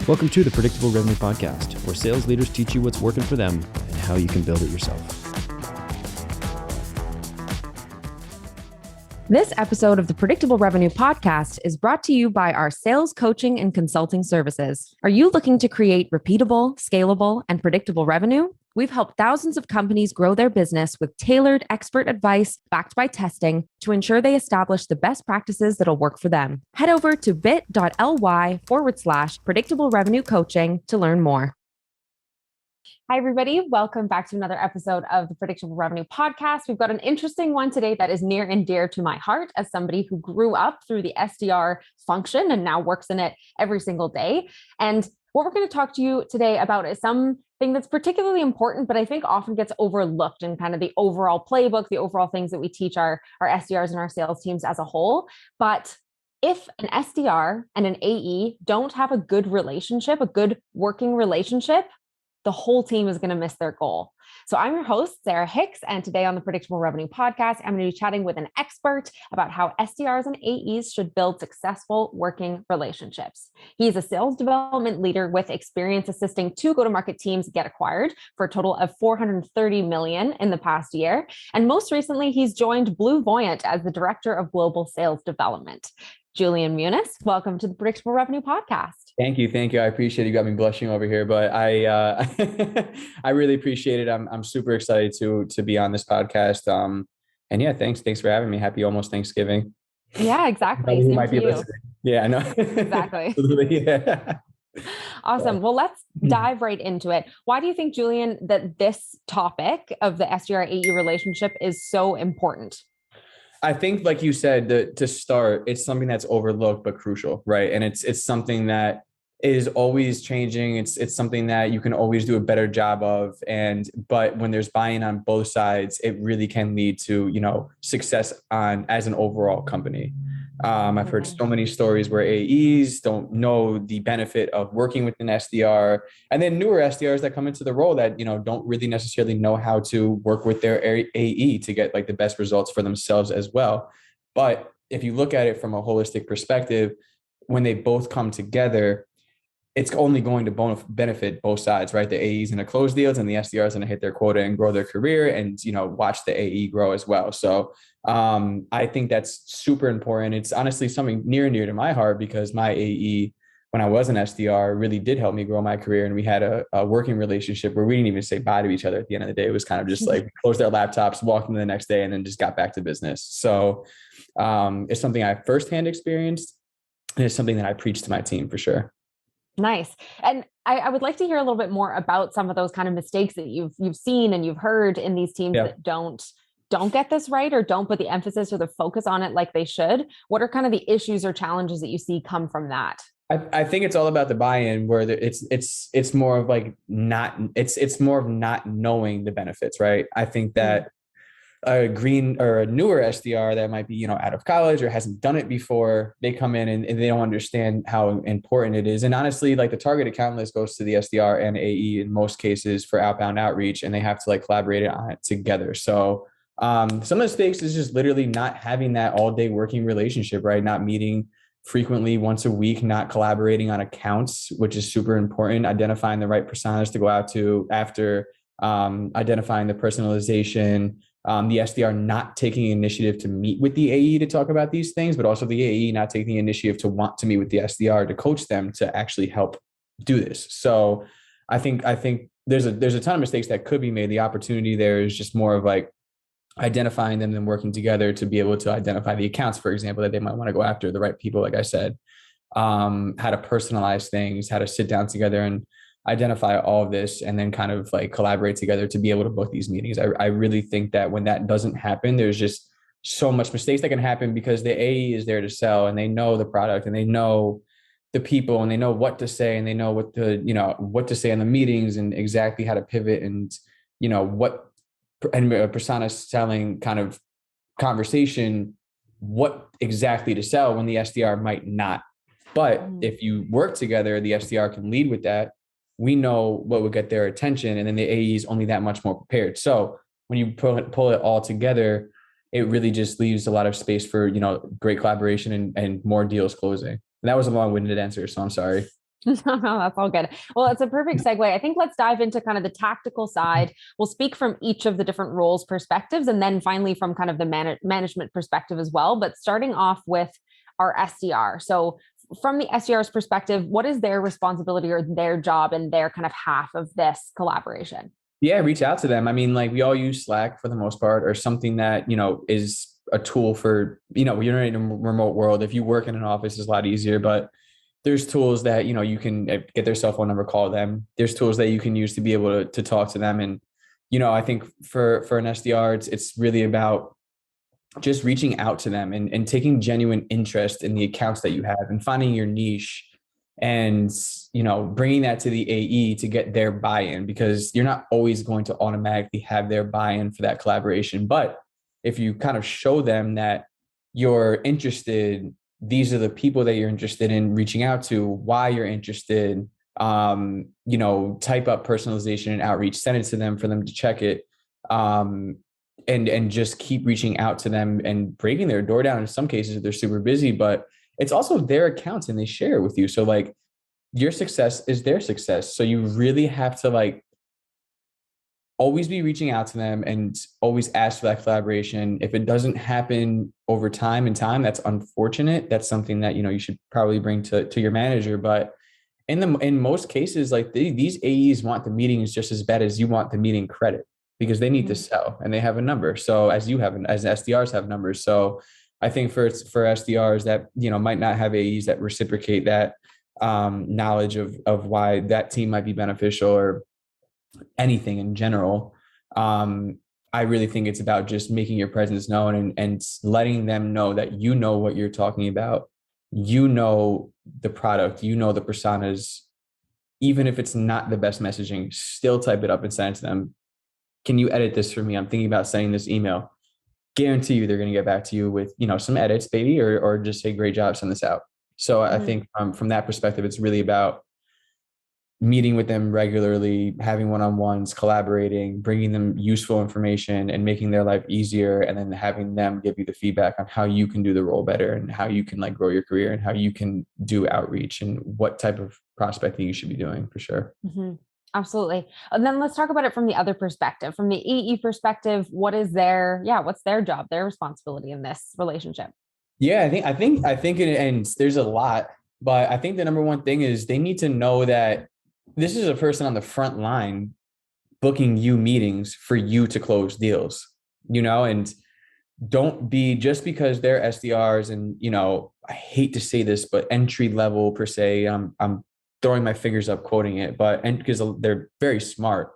Welcome to the Predictable Revenue Podcast, where sales leaders teach you what's working for them and how you can build it yourself. This episode of the Predictable Revenue Podcast is brought to you by our sales coaching and consulting services. Are you looking to create repeatable, scalable, and predictable revenue? We've helped thousands of companies grow their business with tailored expert advice backed by testing to ensure they establish the best practices that'll work for them. Head over to bit.ly/predictable revenue coaching to learn more. Hi, everybody. Welcome back to another episode of the Predictable Revenue Podcast. We've got an interesting one today that is near and dear to my heart as somebody who grew up through the SDR function and now works in it every single day. And what we're going to talk to you today about is something that's particularly important, but I think often gets overlooked in kind of the overall playbook, the overall things that we teach our SDRs and our sales teams as a whole. But if an SDR and an AE don't have a good relationship, a good working relationship, the whole team is going to miss their goal. So I'm your host, Sarah Hicks, and today on the Predictable Revenue Podcast, I'm going to be chatting with an expert about how SDRs and AEs should build successful working relationships. He's a sales development leader with experience assisting 2 go-to-market teams get acquired for a total of $430 million in the past year. And most recently, he's joined BlueVoyant as the Director of Global Sales Development. Julian Muniz, welcome to the Predictable Revenue Podcast. Thank you. I appreciate it. You got me blushing over here, but I I really appreciate it. I'm super excited to be on this podcast. And yeah, thanks for having me. Happy almost Thanksgiving. Yeah, exactly. Same to you. Yeah, I know. Exactly. Yeah. Awesome. Well, let's dive right into it. Why do you think, Julian, that this topic of the SDR AE relationship is so important? I think, like you said, to start, it's something that's overlooked but crucial, right? And it's something that is always changing. It's something that you can always do a better job of. But when there's buy-in on both sides, it really can lead to, success as an overall company. I've heard so many stories where AEs don't know the benefit of working with an SDR, and then newer SDRs that come into the role that, don't really necessarily know how to work with their AE to get like the best results for themselves as well. But if you look at it from a holistic perspective, when they both come together, it's only going to benefit both sides, right? The AE is going to close deals and the SDR is going to hit their quota and grow their career and, watch the AE grow as well. So I think that's super important. It's honestly something near and dear to my heart because my AE, when I was an SDR, really did help me grow my career. And we had a working relationship where we didn't even say bye to each other at the end of the day. It was kind of just like closed our laptops, walked into the next day, and then just got back to business. So it's something I firsthand experienced. And it's something that I preach to my team for sure. Nice. And I would like to hear a little bit more about some of those kind of mistakes that you've seen and you've heard in these teams that don't get this right or don't put the emphasis or the focus on it like they should. What are kind of the issues or challenges that you see come from that? I think it's all about the buy-in where it's more of like it's more of not knowing the benefits, right? I think that a newer SDR that might be, out of college or hasn't done it before, they come in and they don't understand how important it is. And honestly, like the target account list goes to the SDR and AE in most cases for outbound outreach, and they have to like collaborate on it together. So some of the mistakes is just literally not having that all day working relationship, right? Not meeting frequently once a week, not collaborating on accounts, which is super important. Identifying the right personas to go out to after, identifying the personalization, the SDR not taking initiative to meet with the AE to talk about these things, but also the AE not taking the initiative to want to meet with the SDR to coach them to actually help do this. So I think there's a ton of mistakes that could be made. The opportunity there is just more of like identifying them and working together to be able to identify the accounts, for example, that they might want to go after, the right people, like I said, how to personalize things, how to sit down together and identify all of this and then kind of like collaborate together to be able to book these meetings. I really think that when that doesn't happen, there's just so much mistakes that can happen because the AE is there to sell and they know the product and they know the people and they know what to say and they know what to say in the meetings and exactly how to pivot and, what and a persona selling kind of conversation, what exactly to sell when the SDR might not. But if you work together, the SDR can lead with that. We know what would get their attention, and then the AE is only that much more prepared. So when you pull it all together, it really just leaves a lot of space for, great collaboration and more deals closing. And that was a long-winded answer, so I'm sorry. No, no, that's all good. Well, it's a perfect segue. I think let's dive into kind of the tactical side. We'll speak from each of the different roles perspectives, and then finally from kind of the management perspective as well. But starting off with our SDR. So from the SDR's perspective, what is their responsibility or their job and their kind of half of this collaboration? Yeah, reach out to them. I mean, like we all use Slack for the most part, or something that, is a tool for, you're in a remote world. If you work in an office, it's a lot easier, but there's tools that, you can get their cell phone number, call them. There's tools that you can use to be able to talk to them. And, I think for an SDR, it's really about just reaching out to them and taking genuine interest in the accounts that you have and finding your niche and, bringing that to the AE to get their buy-in, because you're not always going to automatically have their buy-in for that collaboration. But if you kind of show them that you're interested, these are the people that you're interested in reaching out to, why you're interested, type up personalization and outreach, send it to them for them to check it. And just keep reaching out to them and breaking their door down. In some cases, they're super busy, but it's also their accounts and they share it with you. So like your success is their success. So you really have to like always be reaching out to them and always ask for that collaboration. If it doesn't happen over time, that's unfortunate. That's something that, you should probably bring to your manager. But in most cases, like these AEs want the meetings just as bad as you want the meeting credit, because they need to sell and they have a number. So as SDRs have numbers. So I think for SDRs that, might not have AEs that reciprocate that knowledge of why that team might be beneficial or anything in general. I really think it's about just making your presence known and letting them know that you know what you're talking about. You know the product, the personas. Even if it's not the best messaging, still type it up and send it to them. Can you edit this for me? I'm thinking about sending this email. Guarantee you they're going to get back to you with, some edits, baby, or just say, great job, send this out. So I think from that perspective, it's really about meeting with them regularly, having one-on-ones, collaborating, bringing them useful information and making their life easier. And then having them give you the feedback on how you can do the role better and how you can like grow your career and how you can do outreach and what type of prospecting you should be doing for sure. Mm-hmm. Absolutely. And then let's talk about it from the other perspective, from the AE perspective. What's their job, their responsibility in this relationship? Yeah, I think and there's a lot, but I think the number one thing is they need to know that this is a person on the front line booking you meetings for you to close deals, and don't be just because they're SDRs and, I hate to say this, but entry level per se, I'm throwing my fingers up quoting it, and because they're very smart.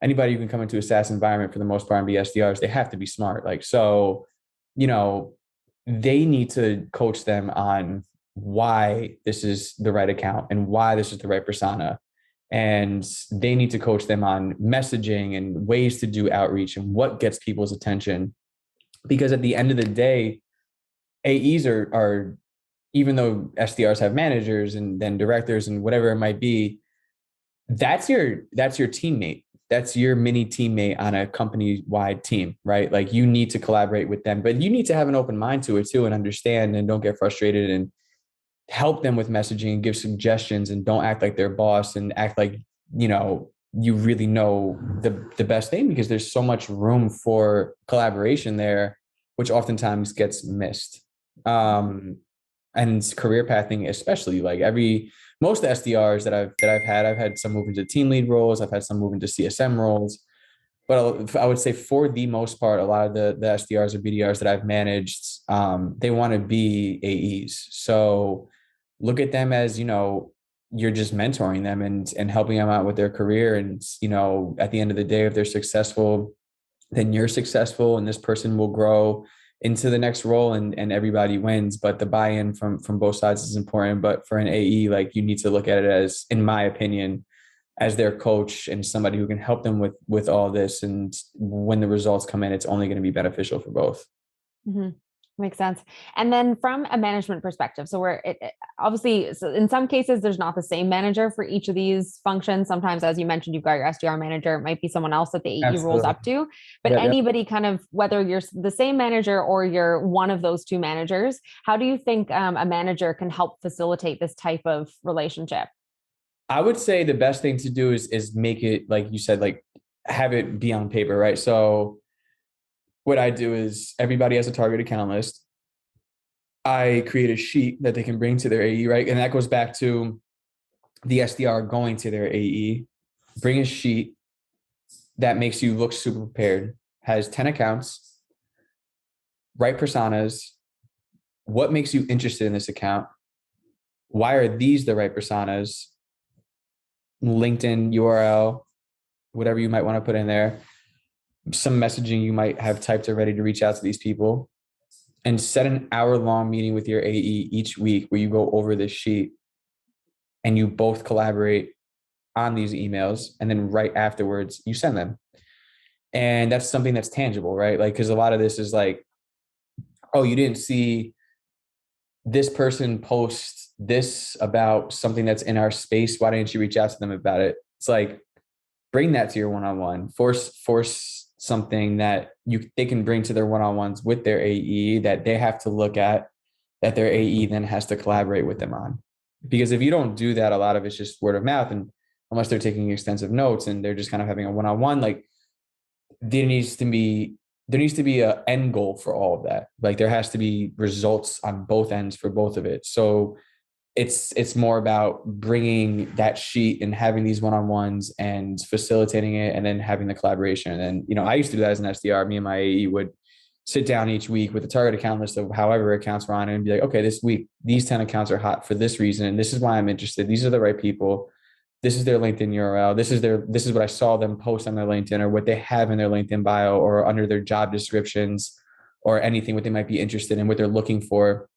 Anybody who can come into a SaaS environment for the most part and be SDRs, they have to be smart. Like, so, they need to coach them on why this is the right account and why this is the right persona. And they need to coach them on messaging and ways to do outreach and what gets people's attention. Because at the end of the day, AEs are even though SDRs have managers and then directors and whatever it might be, that's your teammate. That's your mini teammate on a company-wide team, right? Like you need to collaborate with them, but you need to have an open mind to it too and understand and don't get frustrated and help them with messaging and give suggestions and don't act like their boss and act like, you really know the best thing, because there's so much room for collaboration there, which oftentimes gets missed. And career pathing, especially like most SDRs that I've had some move into team lead roles. I've had some move into CSM roles, but I would say for the most part, a lot of the SDRs or BDRs that I've managed, they want to be AEs. So look at them as, you're just mentoring them and helping them out with their career. And, at the end of the day, if they're successful, then you're successful and this person will grow into the next role and everybody wins. But the buy-in from both sides is important. But for an AE, like you need to look at it as, in my opinion, as their coach and somebody who can help them with all this. And when the results come in, it's only going to be beneficial for both. Mm-hmm. Makes sense. And then from a management perspective, so obviously, so in some cases, there's not the same manager for each of these functions. Sometimes, as you mentioned, you've got your SDR manager, it might be someone else that the AE rolls up to, but anybody kind of, whether you're the same manager or you're one of those two managers, how do you think a manager can help facilitate this type of relationship? I would say the best thing to do is make it, like you said, like have it be on paper, right? So what I do is everybody has a target account list. I create a sheet that they can bring to their AE, right? And that goes back to the SDR going to their AE. Bring a sheet that makes you look super prepared, has 10 accounts, right personas. What makes you interested in this account? Why are these the right personas? LinkedIn URL, whatever you might want to put in there, some messaging you might have typed or ready to reach out to these people, and set an hour-long meeting with your AE each week where you go over this sheet and you both collaborate on these emails. And then right afterwards, you send them. And that's something that's tangible, right? Like, because a lot of this is like, oh, you didn't see this person post this about something that's in our space. Why didn't you reach out to them about it? It's like, bring that to your one-on-one. Force something that they can bring to their one-on-ones with their AE that they have to look at, that their AE then has to collaborate with them on. Because if you don't do that, a lot of it's just word of mouth. And unless they're taking extensive notes and they're just kind of having a one-on-one, like there needs to be a end goal for all of that. Like there has to be results on both ends for both of it. So it's more about bringing that sheet and having these one-on-ones and facilitating it, and then having the collaboration. And, I used to do that as an SDR. Me and my AE would sit down each week with a target account list of however accounts we're on and be like, okay, this week, these 10 accounts are hot for this reason. And this is why I'm interested. These are the right people. This is their LinkedIn URL. This is what I saw them post on their LinkedIn, or what they have in their LinkedIn bio or under their job descriptions, or anything what they might be interested in, what they're looking for.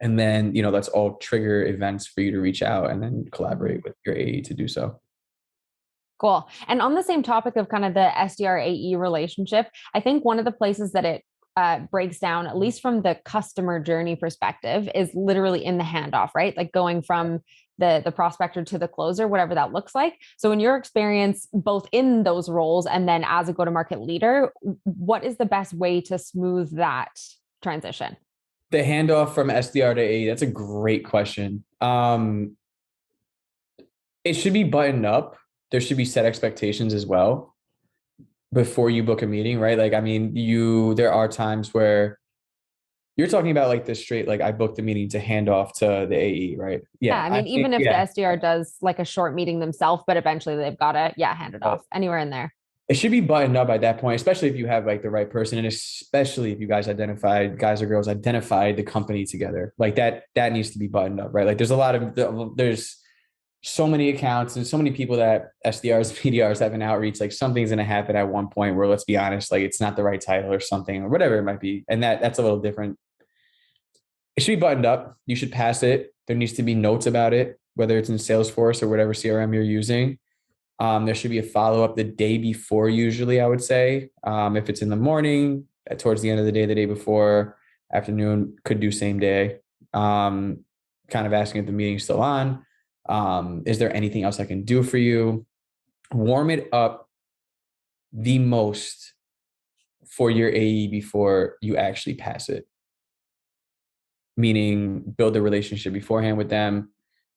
And then, let's all trigger events for you to reach out and then collaborate with your AE to do so. Cool. And on the same topic of kind of the SDR AE relationship, I think one of the places that it breaks down, at least from the customer journey perspective, is literally in the handoff, right? Like going from the prospector to the closer, whatever that looks like. So in your experience, both in those roles and then as a go-to-market leader, what is the best way to smooth that transition? The handoff from SDR to AE, that's a great question. It should be buttoned up. There should be set expectations as well before you book a meeting, right? Like, I mean, there are times where you're talking about like this straight, like I booked a meeting to hand off to the AE, right? Yeah. I mean, even if the SDR does like a short meeting themselves, but eventually they've got to, hand it off anywhere in there. It should be buttoned up at that point, especially if you have like the right person, and especially if you guys or girls identified the company together. Like that needs to be buttoned up, right? Like there's so many accounts and so many people that SDRs, PDRs have an outreach, like something's going to happen at one point where, let's be honest, like it's not the right title or something or whatever it might be. And that's a little different. It should be buttoned up. You should pass it. There needs to be notes about it, whether it's in Salesforce or whatever CRM you're using. There should be a follow-up the day before, usually, I would say. If it's in the morning, towards the end of the day, the day before, afternoon, could do same day. Kind of asking if the meeting's still on. Is there anything else I can do for you? Warm it up the most for your AE before you actually pass it. Meaning build a relationship beforehand with them.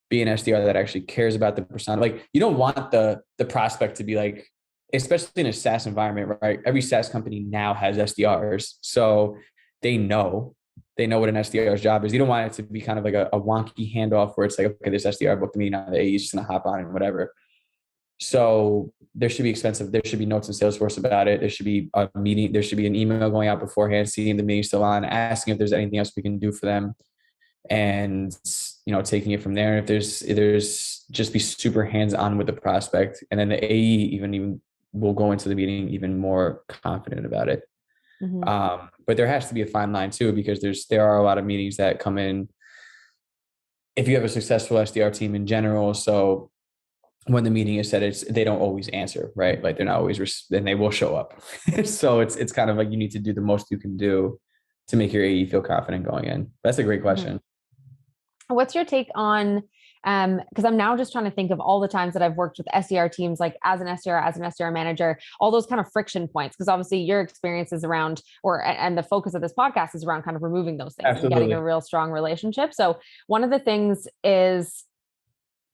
Be an SDR that actually cares about the persona. Like you don't want the prospect to be like, especially in a SaaS environment, right? Every SaaS company now has SDRs. So they know what an SDR's job is. You don't want it to be kind of like a wonky handoff where it's like, okay, this SDR booked the meeting on the AE is just going to hop on and whatever. So there should be there should be notes in Salesforce about it. There should be a meeting. There should be an email going out beforehand, seeing the meeting still on, asking if there's anything else we can do for them. And, taking it from there. If there's just be super hands-on with the prospect. And then the AE even will go into the meeting even more confident about it. Mm-hmm. But there has to be a fine line too, because there are a lot of meetings that come in if you have a successful SDR team in general. So when the meeting is set, they don't always answer, right? Like they're not always, then they will show up. So it's kind of like you need to do the most you can do to make your AE feel confident going in. That's a great question. Mm-hmm. What's your take on, because I'm now just trying to think of all the times that I've worked with SDR teams, like as an SDR manager, all those kind of friction points, because obviously your experience is around, and the focus of this podcast is around kind of removing those things. Absolutely. And getting a real strong relationship. So one of the things is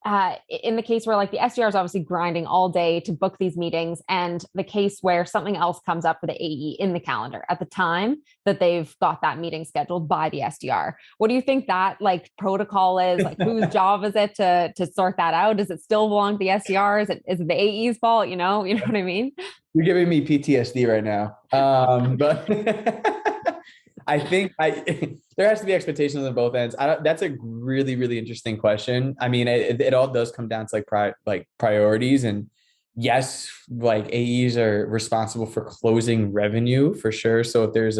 in the case where like the SDR is obviously grinding all day to book these meetings, and the case where something else comes up for the AE in the calendar at the time that they've got that meeting scheduled by the SDR. What do you think that like protocol is? Like whose job is it to sort that out? Does it still belong to the SDR? Is it the AE's fault? You know what I mean? You're giving me PTSD right now. But I think there has to be expectations on both ends. That's a really, really interesting question. I mean, it all does come down to like priorities. And yes, like AEs are responsible for closing revenue for sure. So if there's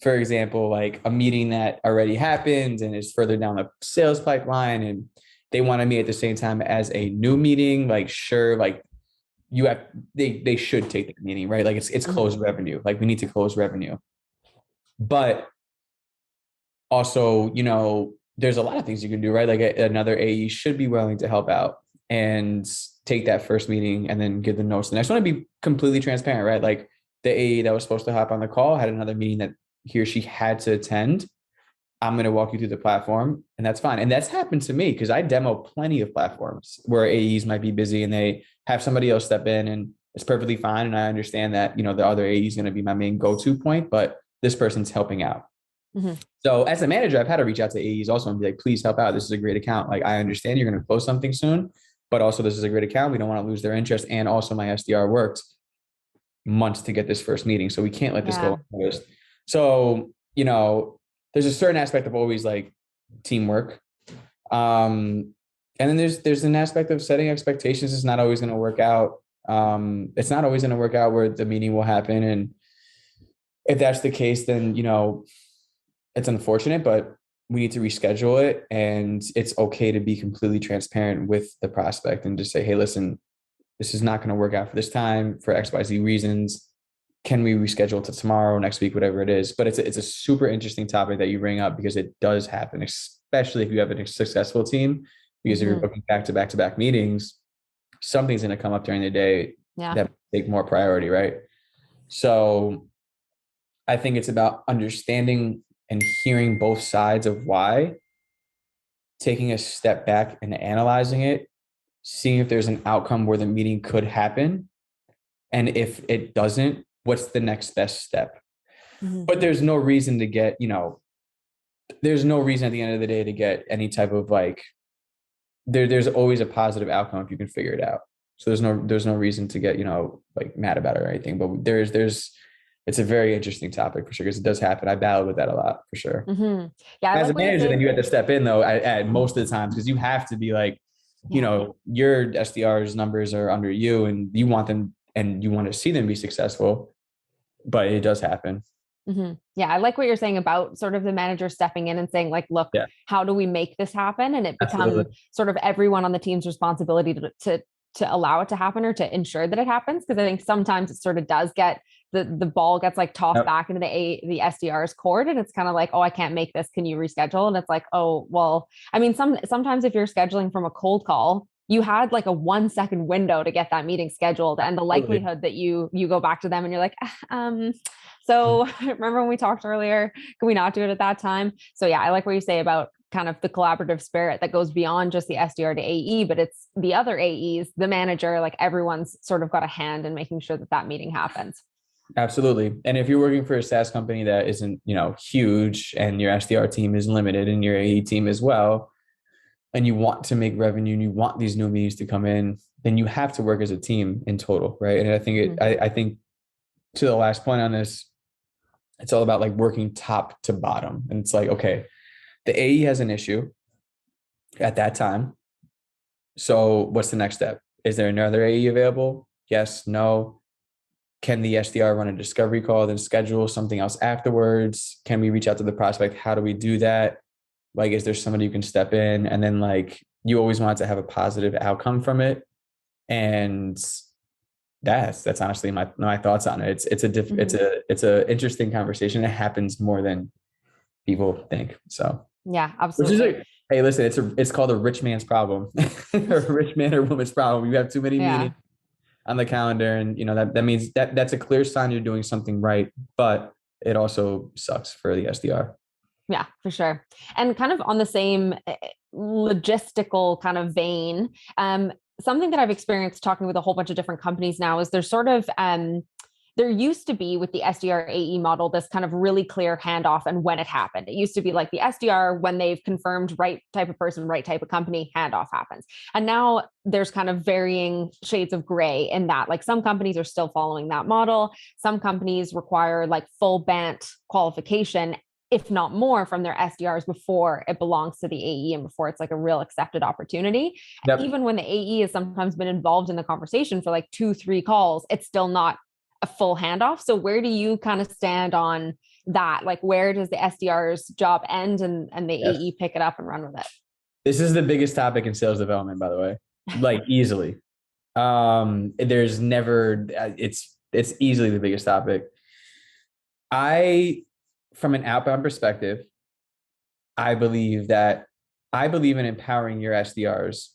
for example, like a meeting that already happened and is further down the sales pipeline, and they want to meet at the same time as a new meeting, like sure, like they should take the meeting, right? Like it's closed revenue. Like we need to close revenue. But also, there's a lot of things you can do, right? Like another AE should be willing to help out and take that first meeting and then give the notes. And I just want to be completely transparent, right? Like the AE that was supposed to hop on the call had another meeting that he or she had to attend. I'm going to walk you through the platform, and that's fine. And that's happened to me because I demo plenty of platforms where AEs might be busy and they have somebody else step in, and it's perfectly fine. And I understand that, the other AE is going to be my main go-to point, but this person's helping out. Mm-hmm. So as a manager, I've had to reach out to AEs also and be like, please help out. This is a great account. Like, I understand you're going to close something soon, but also this is a great account. We don't want to lose their interest. And also my SDR worked months to get this first meeting. So we can't let this go unnoticed. So, there's a certain aspect of always like teamwork. And then there's an aspect of setting expectations. It's not always going to work out. It's not always going to work out where the meeting will happen. And if that's the case, then, it's unfortunate, but we need to reschedule it. And it's okay to be completely transparent with the prospect and just say, hey, listen, this is not going to work out for this time for XYZ reasons. Can we reschedule to tomorrow, next week, whatever it is? But it's a super interesting topic that you bring up because it does happen, especially if you have a successful team, because if you're booking back-to-back meetings, something's going to come up during the day that take more priority, right? So I think it's about understanding and hearing both sides of why, taking a step back and analyzing it, seeing if there's an outcome where the meeting could happen. And if it doesn't, what's the next best step? Mm-hmm. But there's no reason to get, there's no reason at the end of the day to get any type of like, there's always a positive outcome if you can figure it out. So there's no reason to get, like mad about it or anything, but it's a very interesting topic for sure, because it does happen. I battle with that a lot for sure. Mm-hmm. Yeah. As a manager, then you have to step in though at most of the times, because you have to be like, your SDR's numbers are under you and you want them and you want to see them be successful, but it does happen. Mm-hmm. Yeah. I like what you're saying about sort of the manager stepping in and saying like, look, how do we make this happen? And it becomes sort of everyone on the team's responsibility to allow it to happen or to ensure that it happens. Because I think sometimes it sort of does get the ball gets like tossed back into the SDR's court, and it's kind of like, oh, I can't make this. Can you reschedule? And it's like, oh, well, I mean, sometimes if you're scheduling from a cold call, you had like a 1 second window to get that meeting scheduled, and the likelihood that you go back to them and you're like, so remember when we talked earlier, can we not do it at that time? So yeah, I like what you say about kind of the collaborative spirit that goes beyond just the SDR to AE, but it's the other AEs, the manager, like everyone's sort of got a hand in making sure that meeting happens. Absolutely. And if you're working for a SaaS company that isn't, huge, and your SDR team is limited and your AE team as well, and you want to make revenue and you want these new meetings to come in, then you have to work as a team in total. Right. And I think I think to the last point on this, it's all about like working top to bottom. And it's like, okay, the AE has an issue at that time. So what's the next step? Is there another AE available? Yes, no. Can the SDR run a discovery call, then schedule something else afterwards? Can we reach out to the prospect? How do we do that? Like, is there somebody who can step in? And then like, you always want to have a positive outcome from it. And that's honestly my thoughts on it. It's a interesting conversation. It happens more than people think. So yeah, absolutely. Which is hey, listen, it's called a rich man's problem, or a rich man or woman's problem. You have too many meetings on the calendar, and that means that's a clear sign you're doing something right, but it also sucks for the SDR. Yeah, for sure. And kind of on the same logistical kind of vein, something that I've experienced talking with a whole bunch of different companies now is there's sort of there used to be with the SDR AE model, this kind of really clear handoff and when it happened. It used to be like the SDR, when they've confirmed right type of person, right type of company, handoff happens. And now there's kind of varying shades of gray in that. Like some companies are still following that model. Some companies require like full BANT qualification, if not more, from their SDRs before it belongs to the AE and before it's like a real accepted opportunity. Yep. Even when the AE has sometimes been involved in the conversation for like 2-3 calls, it's still not a full handoff. So where do you kind of stand on that? Like where does the SDR's job end and the AE pick it up and run with it? This is the biggest topic in sales development, by the way, like easily. There's never, it's easily the biggest topic. From an outbound perspective, I believe in empowering your SDRs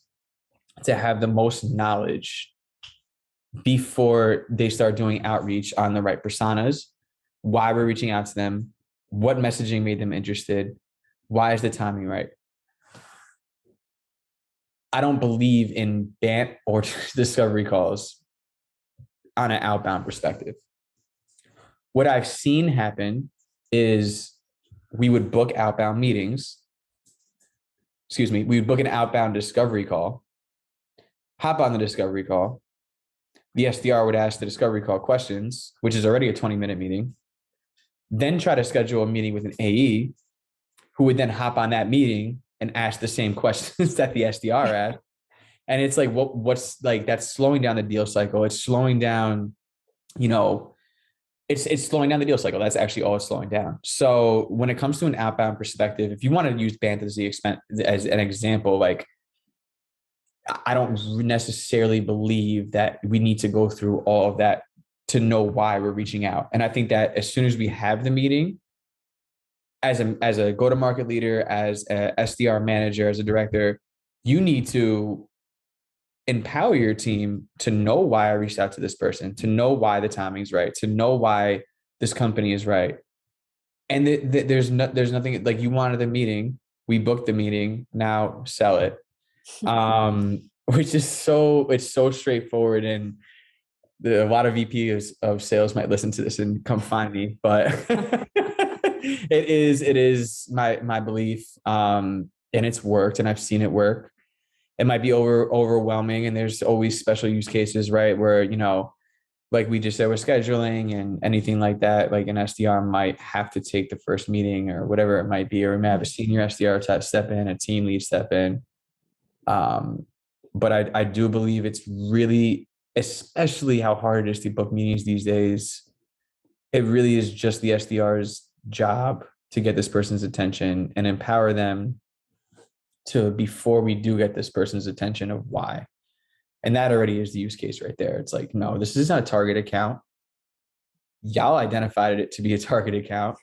to have the most knowledge before they start doing outreach on the right personas, why we're reaching out to them, what messaging made them interested, why is the timing right? I don't believe in BANT or discovery calls on an outbound perspective. What I've seen happen is we would book outbound meetings. We would book an outbound discovery call, hop on the discovery call. The SDR would ask the discovery call questions, which is already a 20-minute meeting, then try to schedule a meeting with an AE who would then hop on that meeting and ask the same questions that the SDR asked. And it's like, what's like, that's slowing down the deal cycle. It's slowing down, it's slowing down the deal cycle. That's actually all it's slowing down. So when it comes to an outbound perspective, if you want to use BANT as an example, like, I don't necessarily believe that we need to go through all of that to know why we're reaching out. And I think that as soon as we have the meeting, as a go-to-market leader, as a SDR manager, as a director, you need to empower your team to know why I reached out to this person, to know why the timing's right, to know why this company is right. And there's nothing like, you wanted the meeting, we booked the meeting, now sell it. Which is it's so straightforward, and a lot of VPs of sales might listen to this and come find me, but it is my belief. And it's worked, and I've seen it work. It might be overwhelming, and there's always special use cases, right? Where, like we just said, we're scheduling and anything like that, like an SDR might have to take the first meeting or whatever it might be, or we may have a senior SDR step in, a team lead step in. But I do believe it's really, especially how hard it is to book meetings these days, it really is just the SDR's job to get this person's attention and empower them to, before we do get this person's attention, of why. And that already is the use case right there. It's like, no, this is not a target account. Y'all identified it to be a target account.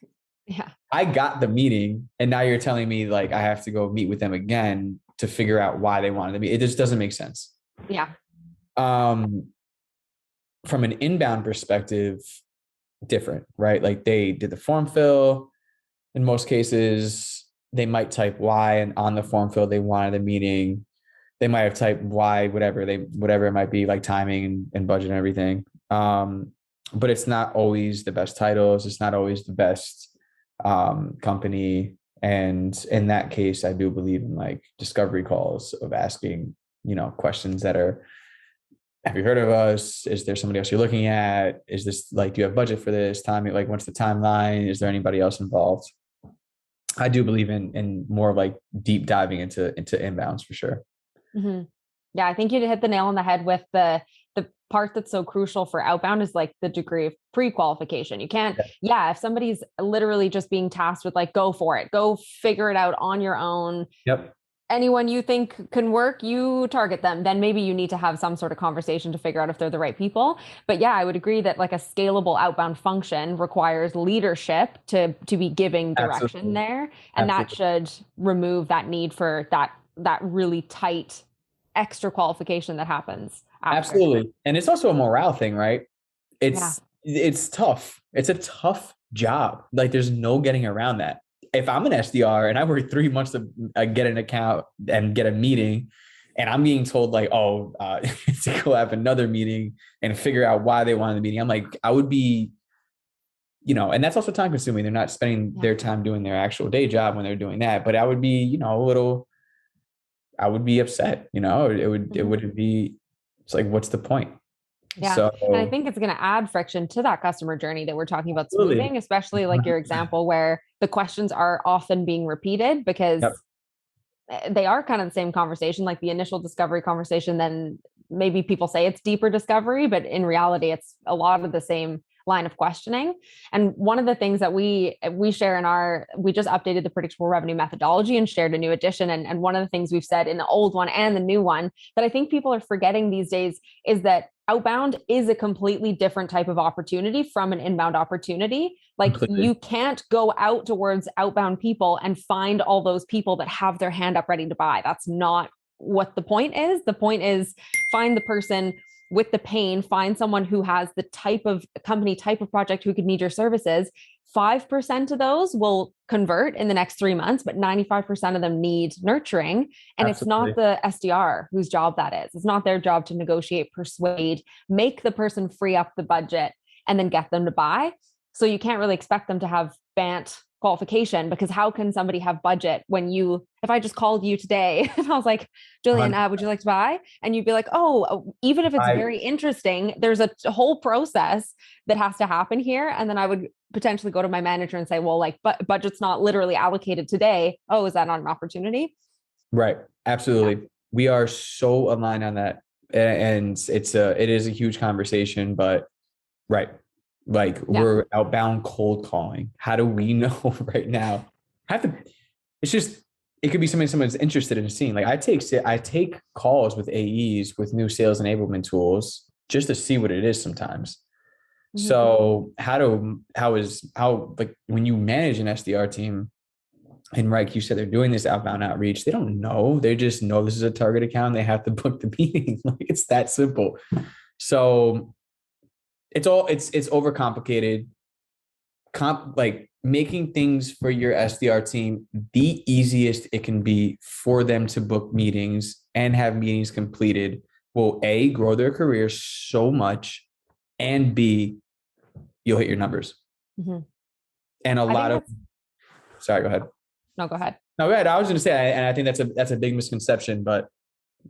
Yeah. I got the meeting, and now you're telling me like I have to go meet with them again to figure out why they wanted to meet. It just doesn't make sense. Yeah. From an inbound perspective, different, right? Like they did the form fill. In most cases, they might type Y, and on the form fill, they wanted a meeting. They might have typed Y, whatever it might be, like timing and budget and everything. But it's not always the best titles. It's not always the best company. And in that case, I do believe in like discovery calls of asking, questions that are, have you heard of us? Is there somebody else you're looking at? Is this like, do you have budget for this timing? Like, what's the timeline? Is there anybody else involved? I do believe in more of like deep diving into inbounds for sure. Mm-hmm. Yeah, I think you hit the nail on the head with the part that's so crucial for outbound is like the degree of pre-qualification. You can't, if somebody's literally just being tasked with like, go for it, go figure it out on your own. Yep. Anyone you think can work, you target them. Then maybe you need to have some sort of conversation to figure out if they're the right people. But yeah, I would agree that like a scalable outbound function requires leadership to be giving direction. Absolutely. There. And Absolutely. That should remove that need for that really tight extra qualification that happens after. Absolutely. And it's also a morale thing, right? It's tough. It's a tough job. Like there's no getting around that. if I'm an SDR and I work 3 months to get an account and get a meeting, and I'm being told like, oh, to go have another meeting and figure out why they wanted the meeting, I'm like, I would be, and that's also time consuming. They're not spending their time doing their actual day job when they're doing that. But I would be, I would be upset, it wouldn't be, it's like, what's the point? Yeah. So, and I think it's going to add friction to that customer journey that we're talking about absolutely. smoothing, especially like your example where the questions are often being repeated because they are kind of the same conversation, like the initial discovery conversation. Then maybe people say it's deeper discovery, but in reality, it's a lot of the same line of questioning. And one of the things that we share we just updated the predictable revenue methodology and shared a new edition. And one of the things we've said in the old one and the new one that I think people are forgetting these days is that outbound is a completely different type of opportunity from an inbound opportunity. Like you can't go out towards outbound people and find all those people that have their hand up ready to buy. That's not what the point is. The point is find the person with the pain, find someone who has the type of company, type of project who could need your services. 5% of those will convert in the next 3 months, but 95% of them need nurturing. And Absolutely. It's not the SDR whose job that is. It's not their job to negotiate, persuade, make the person free up the budget and then get them to buy. So you can't really expect them to have BANT qualification, because how can somebody have budget when if I just called you today and I was like, Julian, would you like to buy? And you'd be like, oh, even if it's very interesting, there's a whole process that has to happen here. And then I would potentially go to my manager and say, well, like, but budget's not literally allocated today. Oh, is that not an opportunity? Right. Absolutely. Yeah. We are so aligned on that. And it is a huge conversation, but right. Like we're outbound cold calling. How do we know right now? It could be something someone's interested in seeing. Like I take calls with AEs with new sales enablement tools just to see what it is sometimes. Mm-hmm. So how when you manage an SDR team, and like you said, they're doing this outbound outreach, they don't know. They just know this is a target account. They have to book the meeting. Like it's that simple. So it's overcomplicated. Like making things for your SDR team the easiest it can be for them to book meetings and have meetings completed will A, grow their career so much, and B, you'll hit your numbers. Mm-hmm. And sorry, go ahead. No, go ahead. No, go ahead. I was going to say, and I think that's a big misconception, but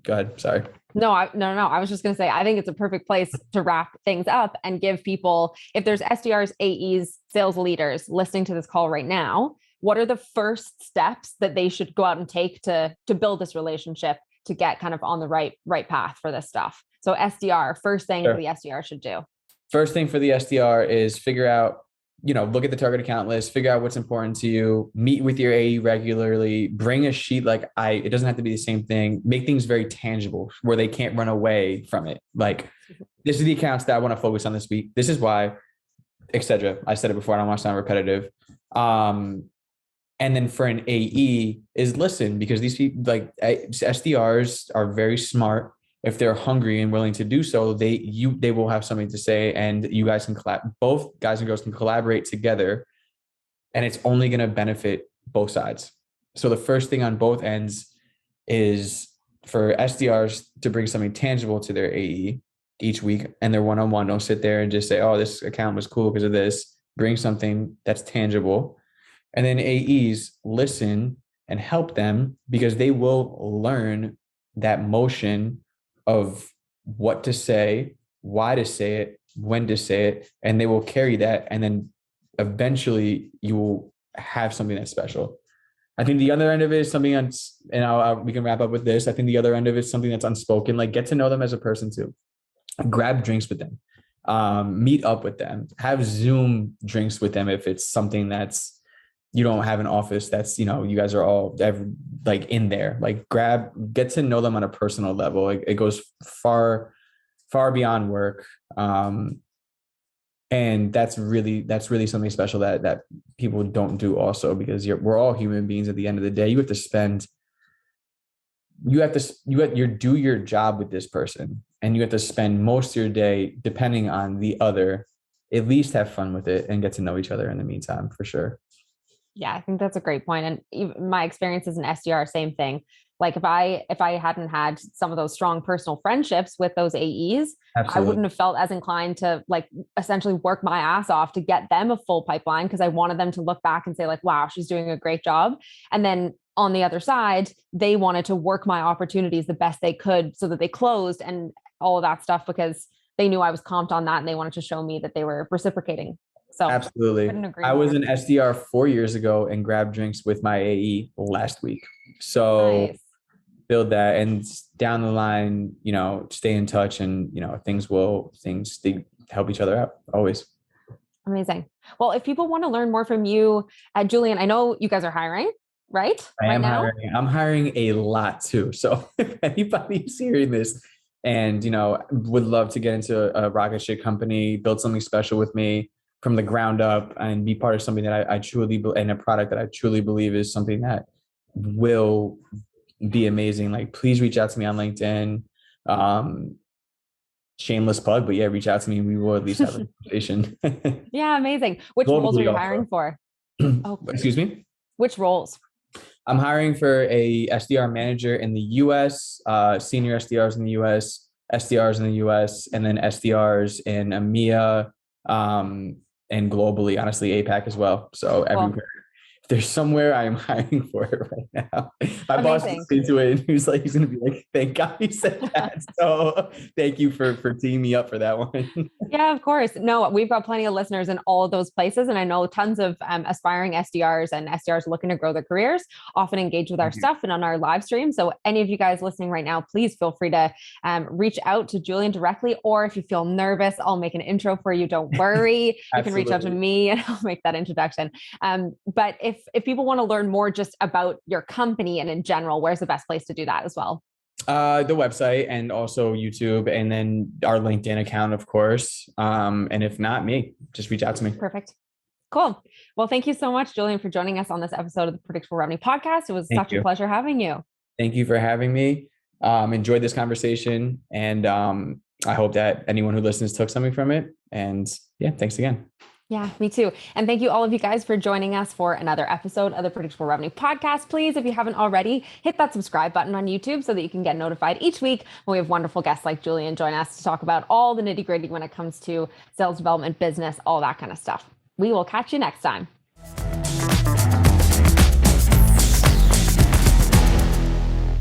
go ahead. Sorry. No. I was just going to say, I think it's a perfect place to wrap things up and give people, if there's SDRs, AEs, sales leaders listening to this call right now, what are the first steps that they should go out and take to build this relationship to get kind of on the right path for this stuff? So SDR, first thing the SDR should do. First thing for the SDR is figure out, look at the target account list, figure out what's important to you, meet with your AE regularly, bring a sheet. It doesn't have to be the same thing. Make things very tangible where they can't run away from it. Like, this is the accounts that I want to focus on this week. This is why, etc. I said it before. I don't want to sound repetitive. And then for an AE is listen, because these people, like SDRs, are very smart. If they're hungry and willing to do so, they will have something to say, and you guys can both guys and girls can collaborate together, and it's only going to benefit both sides. So the first thing on both ends is for SDRs to bring something tangible to their AE each week, and their one-on-one. Don't sit there and just say, oh, this account was cool because of this. Bring something that's tangible. And then AEs listen and help them, because they will learn that motion of what to say, why to say it, when to say it, and they will carry that. And then eventually you will have something that's special. I think the other end of it is something we can wrap up with this. I think the other end of it is something that's unspoken, like get to know them as a person too. Grab drinks with them, meet up with them, have Zoom drinks with them. If it's something that's, you don't have an office that's, you guys are all in there, get to know them on a personal level. It goes far, far beyond work. And that's really something special that people don't do also, because we're all human beings at the end of the day. You do your job with this person, and you have to spend most of your day depending on the other. At least have fun with it and get to know each other in the meantime, for sure. Yeah, I think that's a great point. And even my experience as an SDR, same thing. Like if I hadn't had some of those strong personal friendships with those AEs, I Absolutely. wouldn't have felt as inclined to like essentially work my ass off to get them a full pipeline, because I wanted them to look back and say like, wow, she's doing a great job. And then on the other side, they wanted to work my opportunities the best they could so that they closed and all of that stuff, because they knew I was comped on that and they wanted to show me that they were reciprocating. So Absolutely. couldn't agree I was more. an SDR 4 years ago and grabbed drinks with my AE last week. So Nice. build that, and down the line, stay in touch, and things they help each other out always. Amazing. Well, if people want to learn more from you, Julian, I know you guys are hiring, right? I Right am now? hiring. I'm hiring a lot too. So if anybody's hearing this and would love to get into a rocket ship company, build something special with me from the ground up, and be part of something that I truly and a product that I truly believe is something that will be amazing, like please reach out to me on LinkedIn. Shameless plug, but yeah, reach out to me. We will at least have a conversation. Yeah, amazing. Which roles are Globally you also. hiring for? Oh, Excuse me. which roles? I'm hiring for a SDR manager in the US, senior SDRs in the US, SDRs in the US, and then SDRs in EMEA, and globally, honestly, APAC as well. So Cool. everywhere. If there's somewhere, I am hiring for it right now. My boss Amazing. listened to it and he's going to be like, thank God you said that. So thank you for teeing me up for that one. Yeah, of course. No, we've got plenty of listeners in all of those places. And I know tons of aspiring SDRs and SDRs looking to grow their careers often engage with our stuff and on our live stream. So any of you guys listening right now, please feel free to reach out to Julian directly, or if you feel nervous, I'll make an intro for you. Don't worry. You can reach out to me and I'll make that introduction. But if people want to learn more just about your company and in general, where's the best place to do that as well? The website, and also YouTube, and then our LinkedIn account, of course. And if not me, just reach out to me. Perfect. Cool. Well, thank you so much, Julian, for joining us on this episode of the Predictable Revenue Podcast. It was such a pleasure having you. Thank you for having me. Enjoyed this conversation, and I hope that anyone who listens took something from it. And yeah, thanks again. Yeah, me too. And thank you all of you guys for joining us for another episode of the Predictable Revenue Podcast. Please, if you haven't already, hit that subscribe button on YouTube so that you can get notified each week when we have wonderful guests like Julian join us to talk about all the nitty-gritty when it comes to sales development, business, all that kind of stuff. We will catch you next time.